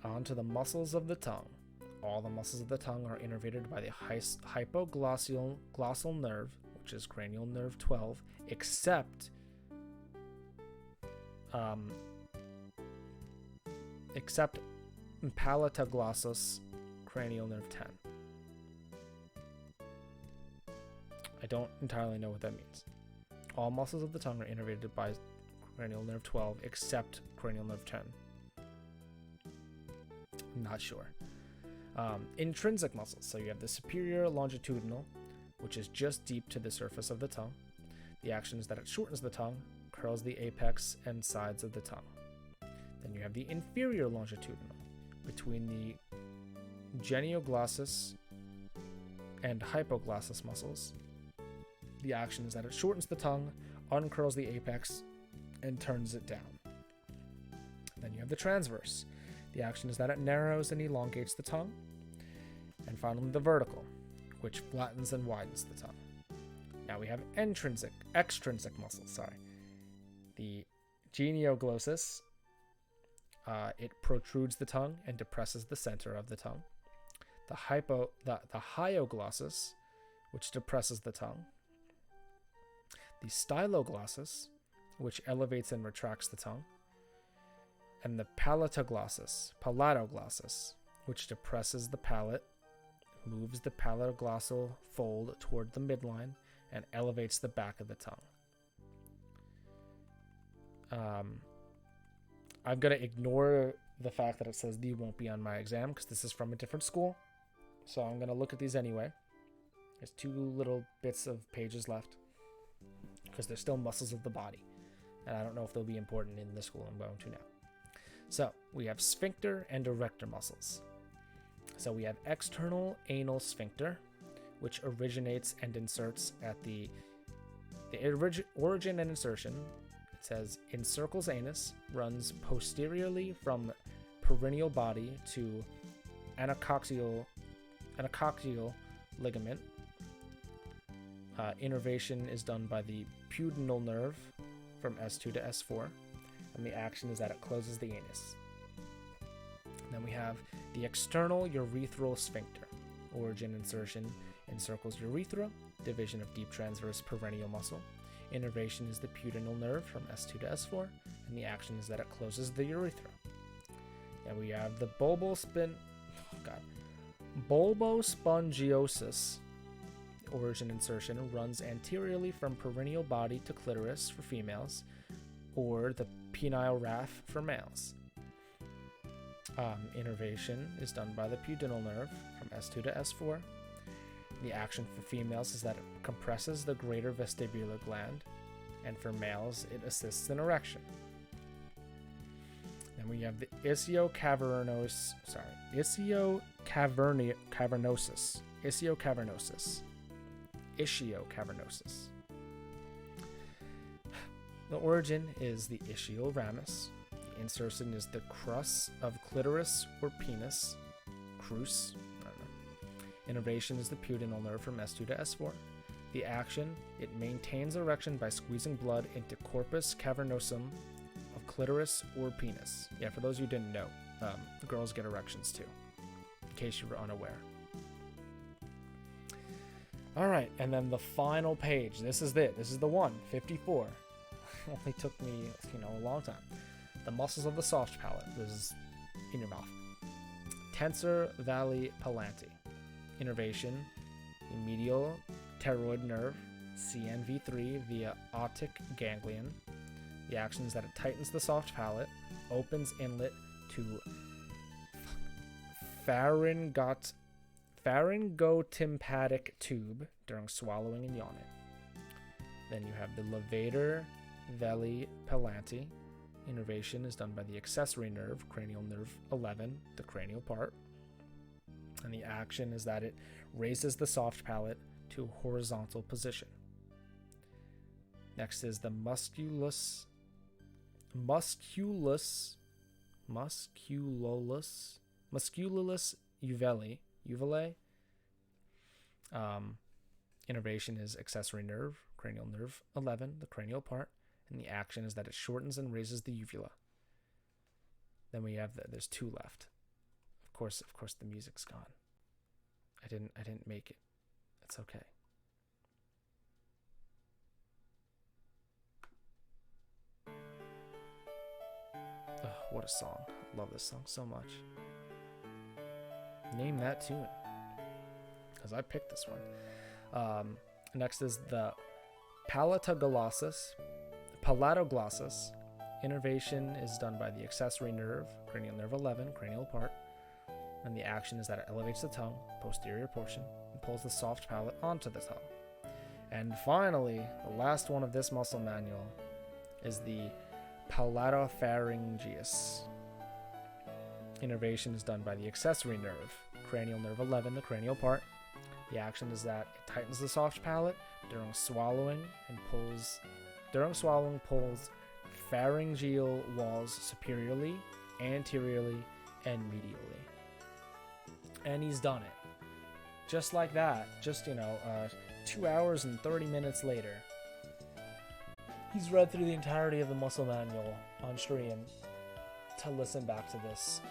On to the muscles of the tongue. All the muscles of the tongue are innervated by the hypoglossal nerve, which is cranial nerve 12, except palatoglossus, cranial nerve 10. I don't entirely know what that means. All muscles of the tongue are innervated by cranial nerve 12, except cranial nerve 10. I'm not sure. Intrinsic muscles. So you have the superior longitudinal, which is just deep to the surface of the tongue. The action is that it shortens the tongue, curls the apex and sides of the tongue. Then you have the inferior longitudinal, between the genioglossus and hypoglossus muscles. The action is that it shortens the tongue, uncurls the apex, and turns it down. Then you have the transverse. The action is that it narrows and elongates the tongue. And finally, the vertical, which flattens and widens the tongue. Now we have extrinsic muscles, The genioglossus, it protrudes the tongue and depresses the center of the tongue. The hyoglossus, which depresses the tongue. The styloglossus, which elevates and retracts the tongue. And the palatoglossus, which depresses the palate, moves the palatoglossal fold toward the midline, and elevates the back of the tongue. I'm going to ignore the fact that it says these won't be on my exam because this is from a different school. So I'm going to look at these anyway. There's 2 little bits of pages left because they're still muscles of the body. And I don't know if they'll be important in the school I'm going to now. So we have sphincter and erector muscles. So we have external anal sphincter, which originates and inserts at the origin and insertion. It says encircles anus, runs posteriorly from perineal body to anacoxial ligament. Innervation is done by the pudendal nerve from S2 to S4. And the action is that it closes the anus. And then we have the external urethral sphincter. Origin insertion encircles urethra, division of deep transverse perineal muscle. Innervation is the pudendal nerve from S2 to S4, and the action is that it closes the urethra. Then we have the bulbospongiosus. Origin insertion runs anteriorly from perineal body to clitoris for females, or the penile raphe for males. Innervation is done by the pudendal nerve from S2 to S4. The action for females is that it compresses the greater vestibular gland, and for males, it assists in erection. Then we have the ischiocavernosus. The origin is the ischial ramus. The insertion is the crus of clitoris or penis. Crus. I don't know. Innervation is the pudendal nerve from S2 to S4. The action, it maintains erection by squeezing blood into corpus cavernosum of clitoris or penis. Yeah, for those of you who didn't know, girls get erections too, in case you were unaware. All right, and then the final page. This is it. This is the one, 54. Only took me, a long time. The muscles of the soft palate. This is in your mouth. Tensor valley palate. Innervation, the medial pterygoid nerve, CNV3 via otic ganglion. The action is that it tightens the soft palate, opens inlet to pharyngotympanic tube during swallowing and yawning. Then you have the levator veli palati. Innervation is done by the accessory nerve, cranial nerve 11, the cranial part. And the action is that it raises the soft palate to a horizontal position. Next is the musculus uvulae. Innervation is accessory nerve, cranial nerve 11, the cranial part, and the action is that it shortens and raises the uvula. Then we have there's 2 left. course, the music's gone. I didn't make it. It's okay. Oh, what a song. I love this song so much. Name that tune. Because I picked this one. Next is the palatoglossus. Palatoglossus. Innervation is done by the accessory nerve, cranial nerve 11, cranial part. And the action is that it elevates the tongue, posterior portion, and pulls the soft palate onto the tongue. And finally, the last one of this muscle manual is the palatopharyngeus. Innervation is done by the accessory nerve, cranial nerve 11, the cranial part. The action is that it tightens the soft palate during swallowing and pulls pharyngeal walls superiorly, anteriorly, and medially. And he's done it. Just like that. Just, 2 hours and 30 minutes later. He's read through the entirety of the muscle manual on stream to listen back to this